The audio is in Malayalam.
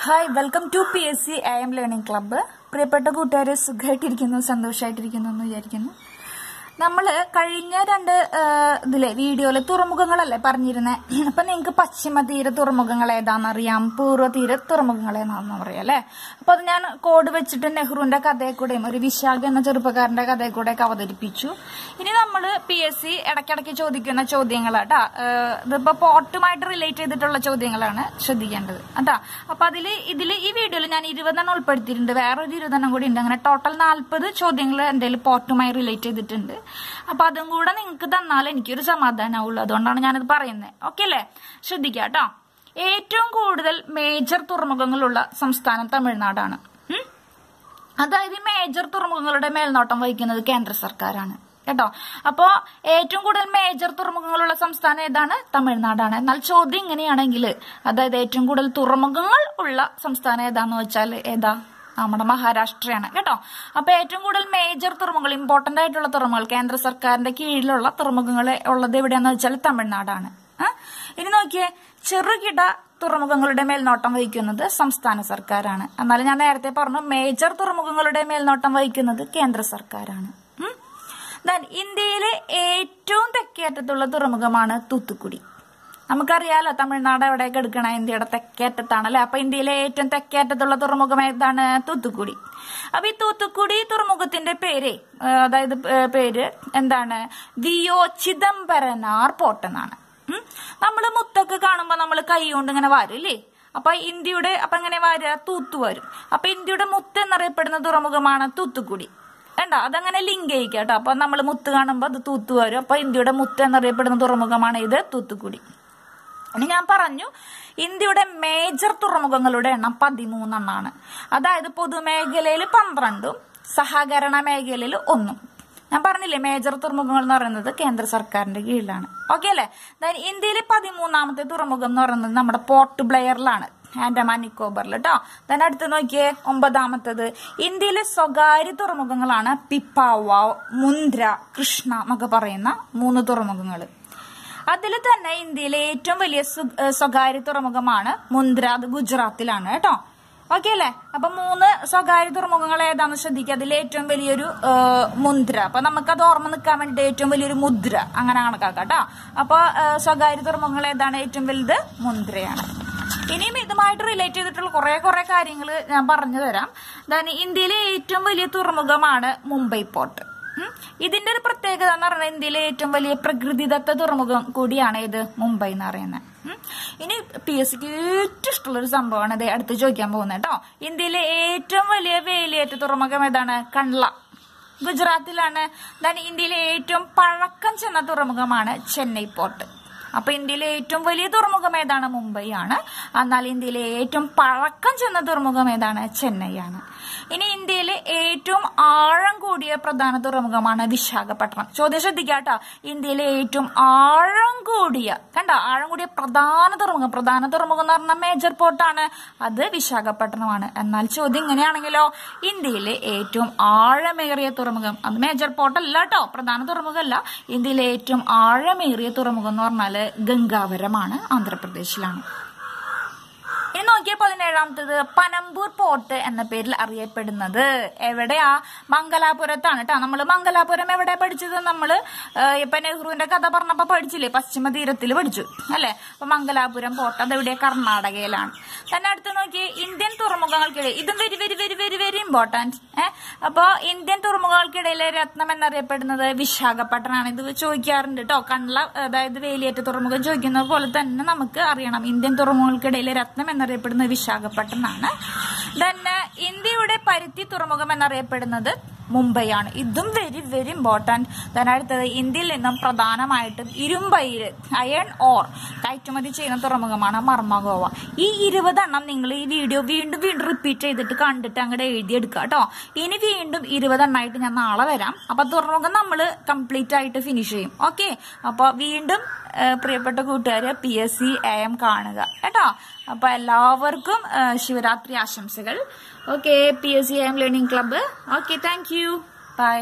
Hi welcome to PSC IM learning club. പ്രിയപ്പെട്ട കൂട്ടുകാരെ സുഖമായിട്ടിരിക്കുന്നു, സന്തോഷമായിട്ടിരിക്കുന്നു എന്ന് വിചാരിക്കുന്നു. നമ്മൾ കഴിഞ്ഞ ഇതിലെ വീഡിയോയില് തുറമുഖങ്ങളല്ലേ പറഞ്ഞിരുന്നേ. അപ്പൊ നിങ്ങൾക്ക് പശ്ചിമതീര തുറമുഖങ്ങൾ ഏതാണെന്നറിയാം, പൂർവ്വതീര തുറമുഖങ്ങൾ ഏതാണെന്ന് പറയാം അല്ലെ. അപ്പൊ അത് ഞാൻ കോഡ് വെച്ചിട്ട് നെഹ്റുവിന്റെ കഥയെ കൂടെയും ഒരു വിശാഖ എന്ന ചെറുപ്പക്കാരന്റെ കഥയെ കൂടെ അവതരിപ്പിച്ചു. ഇനി നമ്മൾ PSC ഇടയ്ക്കിടയ്ക്ക് ചോദിക്കുന്ന ചോദ്യങ്ങളാട്ടാ. ഇതിപ്പോ പോർട്ടുമായിട്ട് റിലേറ്റ് ചെയ്തിട്ടുള്ള ചോദ്യങ്ങളാണ് ശ്രദ്ധിക്കേണ്ടത് കേട്ടാ. അപ്പൊ ഇതില് ഈ വീഡിയോയിൽ ഞാൻ 20 ഉൾപ്പെടുത്തിയിട്ടുണ്ട്, വേറൊരു 20 കൂടി ഉണ്ട്. അങ്ങനെ ടോട്ടൽ 40 ചോദ്യങ്ങൾ എന്റെ പോർട്ടുമായി റിലേറ്റ് ചെയ്തിട്ടുണ്ട്. അപ്പൊ അതും കൂടെ നിങ്ങൾക്ക് തന്നാൽ എനിക്കൊരു സമാധാനമാവുള്ളൂ, അതുകൊണ്ടാണ് ഞാനത് പറയുന്നത്. ഓക്കെ അല്ലേ? ശ്രദ്ധിക്കാം കേട്ടോ. ഏറ്റവും കൂടുതൽ മേജർ തുറമുഖങ്ങളുള്ള സംസ്ഥാനം തമിഴ്നാടാണ്. അതായത് മേജർ തുറമുഖങ്ങളുടെ മേൽനോട്ടം വഹിക്കുന്നത് കേന്ദ്ര സർക്കാരാണ് കേട്ടോ. അപ്പോ ഏറ്റവും കൂടുതൽ മേജർ തുറമുഖങ്ങളുള്ള സംസ്ഥാനം ഏതാണ്? തമിഴ്നാടാണ്. എന്നാൽ ചോദ്യം ഇങ്ങനെയാണെങ്കിൽ, അതായത് ഏറ്റവും കൂടുതൽ തുറമുഖങ്ങൾ ഉള്ള സംസ്ഥാനം ഏതാന്ന് വെച്ചാൽ ഏതാ? നമ്മുടെ മഹാരാഷ്ട്രയാണ് കേട്ടോ. അപ്പൊ ഏറ്റവും കൂടുതൽ മേജർ തുറമുഖങ്ങൾ, ഇമ്പോർട്ടന്റ് ആയിട്ടുള്ള തുറമുഖങ്ങൾ, കേന്ദ്ര സർക്കാരിന്റെ കീഴിലുള്ള തുറമുഖങ്ങൾ ഉള്ളത് എവിടെയാന്ന് വെച്ചാൽ തമിഴ്നാടാണ്. ഇനി നോക്കിയേ, ചെറുകിട തുറമുഖങ്ങളുടെ മേൽനോട്ടം വഹിക്കുന്നത് സംസ്ഥാന സർക്കാരാണ്. എന്നാലും ഞാൻ നേരത്തെ പറഞ്ഞു, മേജർ തുറമുഖങ്ങളുടെ മേൽനോട്ടം വഹിക്കുന്നത് കേന്ദ്ര സർക്കാരാണ്. ഇന്ത്യയിലെ ഏറ്റവും തെക്കേറ്റത്തുള്ള തുറമുഖമാണ് തൂത്തുക്കുടി. നമുക്കറിയാലോ തമിഴ്നാട് എവിടെയൊക്കെ എടുക്കണ, ഇന്ത്യയുടെ തെക്കേറ്റത്താണ് അല്ലെ. അപ്പൊ ഇന്ത്യയിലെ ഏറ്റവും തെക്കേറ്റത്തുള്ള തുറമുഖം ഏതാണ്? തൂത്തുക്കുടി. അപ്പൊ ഈ തൂത്തുക്കുടി തുറമുഖത്തിന്റെ പേര് എന്താണ്? VO ചിദംബരനാർ പോർട്ട് എന്നാണ്. നമ്മള് മുത്തൊക്കെ കാണുമ്പോ നമ്മള് കൈ കൊണ്ട് ഇങ്ങനെ വരും ഇല്ലേ. അപ്പൊ അപ്പൊ എങ്ങനെ വരിക? തൂത്തു വരും. അപ്പൊ ഇന്ത്യയുടെ മുത്ത് എന്നറിയപ്പെടുന്ന തുറമുഖമാണ് തൂത്തുക്കുടി. വേണ്ട, അതങ്ങനെ ലിങ്ക് ചെയ്യിക്കുക കേട്ടോ. അപ്പൊ നമ്മൾ മുത്ത് കാണുമ്പോ അത് തൂത്തു വരും. അപ്പൊ ഇന്ത്യയുടെ മുത്ത് എന്നറിയപ്പെടുന്ന തുറമുഖമാണ് ഇത്, തൂത്തുക്കുടി. ഇനി ഞാൻ പറഞ്ഞു, ഇന്ത്യയുടെ മേജർ തുറമുഖങ്ങളുടെ എണ്ണം 13 അതായത് പൊതുമേഖലയിൽ 12 സഹകരണ മേഖലയിൽ 1. ഞാൻ പറഞ്ഞില്ലേ, മേജർ തുറമുഖങ്ങൾ എന്ന് പറയുന്നത് കേന്ദ്ര സർക്കാരിന്റെ കീഴിലാണ്. ഓക്കെ അല്ലെ? ഇന്ത്യയിലെ 13ാമത്തെ തുറമുഖം എന്ന് പറയുന്നത് നമ്മുടെ പോർട്ട് ബ്ലെയറിലാണ്, ആൻഡമാൻ നിക്കോബറിൽ കേട്ടോ. അടുത്ത് നോക്കിയേ, 9ാമത്തത് ഇന്ത്യയിലെ സ്വകാര്യ തുറമുഖങ്ങളാണ് പിപ്പാവാവ്, മുന്ദ്ര, കൃഷ്ണ എന്നൊക്കെ പറയുന്ന 3 തുറമുഖങ്ങൾ. അതിൽ തന്നെ ഇന്ത്യയിലെ ഏറ്റവും വലിയ സ്വകാര്യ തുറമുഖമാണ് മുന്ദ്ര, അത് ഗുജറാത്തിലാണ് കേട്ടോ. ഓക്കെ അല്ലെ? അപ്പൊ 3 സ്വകാര്യ തുറമുഖങ്ങൾ ഏതാണെന്ന് ശ്രദ്ധിക്കുക. അതിൽ ഏറ്റവും വലിയൊരു മുന്ദ്ര. അപ്പൊ നമുക്കത് ഓർമ്മ നിൽക്കാൻ വേണ്ടിട്ട് ഏറ്റവും വലിയൊരു മുദ്ര അങ്ങനെ കണക്കാക്കാം കേട്ടോ. അപ്പൊ സ്വകാര്യ തുറമുഖങ്ങൾ ഏതാണ്? ഏറ്റവും വലുത് മുന്ദ്രയാണ്. ഇനിയും ഇതുമായിട്ട് റിലേറ്റ് ചെയ്തിട്ടുള്ള കുറെ കാര്യങ്ങൾ ഞാൻ പറഞ്ഞു തരാം. ഇന്ത്യയിലെ ഏറ്റവും വലിയ തുറമുഖമാണ് മുംബൈ പോർട്ട്. ഇതിന്റെ ഒരു പ്രത്യേകത എന്ന് പറഞ്ഞാൽ ഇന്ത്യയിലെ ഏറ്റവും വലിയ പ്രകൃതിദത്ത തുറമുഖം കൂടിയാണ് ഇത് മുംബൈ എന്ന് പറയുന്നത്. ഇനി PSCക്ക് ഏറ്റവും ഇഷ്ടമുള്ളൊരു സംഭവമാണ് ഇത് അടുത്ത് ചോദിക്കാൻ പോകുന്നത് കേട്ടോ. ഇന്ത്യയിലെ ഏറ്റവും വലിയ വേലിയേറ്റ തുറമുഖം ഏതാണ്? കണ്ട്ല, ഗുജറാത്തിലാണ്. ഇന്ത്യയിലെ ഏറ്റവും പഴക്കം ചെന്ന തുറമുഖമാണ് ചെന്നൈ പോർട്ട്. അപ്പൊ ഇന്ത്യയിലെ ഏറ്റവും വലിയ തുറമുഖം ഏതാണ്? മുംബൈ ആണ്. എന്നാൽ ഇന്ത്യയിലെ ഏറ്റവും പഴക്കം ചെന്ന തുറമുഖം ഏതാണ്? ചെന്നൈ ആണ്. ഇനി ഇന്ത്യയിലെ ഏറ്റവും ആഴം കൂടിയ പ്രധാന തുറമുഖമാണ് വിശാഖപട്ടണം. ചോദ്യം ശ്രദ്ധിക്കാട്ടോ. ഇന്ത്യയിലെ ഏറ്റവും ആഴം കൂടിയ പ്രധാന തുറമുഖം എന്ന് പറഞ്ഞാൽ മേജർ പോർട്ടാണ്, അത് വിശാഖപട്ടണമാണ്. എന്നാൽ ചോദ്യം ഇങ്ങനെയാണെങ്കിലോ, ഇന്ത്യയിലെ ഏറ്റവും ആഴമേറിയ തുറമുഖം, അത് മേജർ പോർട്ടല്ല കേട്ടോ, പ്രധാന തുറമുഖമല്ല. ഇന്ത്യയിലെ ഏറ്റവും ആഴമേറിയ തുറമുഖം എന്ന് പറഞ്ഞാല് ഗംഗാവരമാണ്, ആന്ധ്രാപ്രദേശിലാണ്. ഇനി നോക്കിയ 17ാമത്തത് പനമ്പൂർ പോർട്ട് എന്ന പേരിൽ അറിയപ്പെടുന്നത് എവിടെയാ? മംഗലാപുരത്താണ് കേട്ടോ. നമ്മള് മംഗലാപുരം എവിടെ പഠിച്ചത്? നമ്മള് ഇപ്പൊ നെഹ്റുവിന്റെ കഥ പറഞ്ഞപ്പോ പഠിച്ചില്ലേ, പശ്ചിമ തീരത്തിൽ പഠിച്ചു അല്ലെ. അപ്പൊ മംഗലാപുരം പോർട്ട് അതെവിടെ? കർണാടകയിലാണ്. അടുത്ത് നോക്കിയേ, ഇന്ത്യൻ തുറമുഖങ്ങൾക്കിടയിൽ, ഇതും very very very very very important. അപ്പൊ ഇന്ത്യൻ തുറമുഖങ്ങൾക്കിടയിലെ രത്നം എന്നറിയപ്പെടുന്നത് വിശാഖപട്ടണമാണ്. ഇത് ചോദിക്കാറുണ്ട് കേട്ടോ. കണ്ട്ല, അതായത് വേലിയേറ്റ തുറമുഖം ചോദിക്കുന്നത് പോലെ തന്നെ നമുക്ക് അറിയണം, ഇന്ത്യൻ തുറമുഖങ്ങൾക്കിടയിലെ രത്നം എന്നറിയപ്പെടുന്നത് വിശാഖപട്ടണമാണ്. ഇന്ത്യയുടെ പരുത്തി തുറമുഖം എന്നറിയപ്പെടുന്നത് മുംബൈയാണ്. ഇതും വെരി വെരി ഇമ്പോർട്ടന്റ്. അടുത്തത്, ഇന്ത്യയിൽ നിന്നും പ്രധാനമായിട്ടും ഇരുമ്പയിര്, അയൺ ഓർ കയറ്റുമതി ചെയ്യുന്ന തുറമുഖമാണ് മർമഗോവ. ഈ 20 നിങ്ങൾ ഈ വീഡിയോ വീണ്ടും റിപ്പീറ്റ് ചെയ്തിട്ട് കണ്ടിട്ട് അങ്ങോട്ട് എഴുതിയെടുക്കുക കേട്ടോ. ഇനി വീണ്ടും 20 ഞാൻ നാളെ വരാം. അപ്പൊ തുറമുഖം നമ്മൾ കംപ്ലീറ്റ് ആയിട്ട് ഫിനിഷ് ചെയ്യും. ഓക്കെ, അപ്പൊ വീണ്ടും പ്രിയപ്പെട്ട കൂട്ടുകാര് PSC AM കാണുക കേട്ടോ. അപ്പൊ എല്ലാവർക്കും ശിവരാത്രി ആശംസകൾ. Okay, PSC AM learning club. Okay, thank you, by.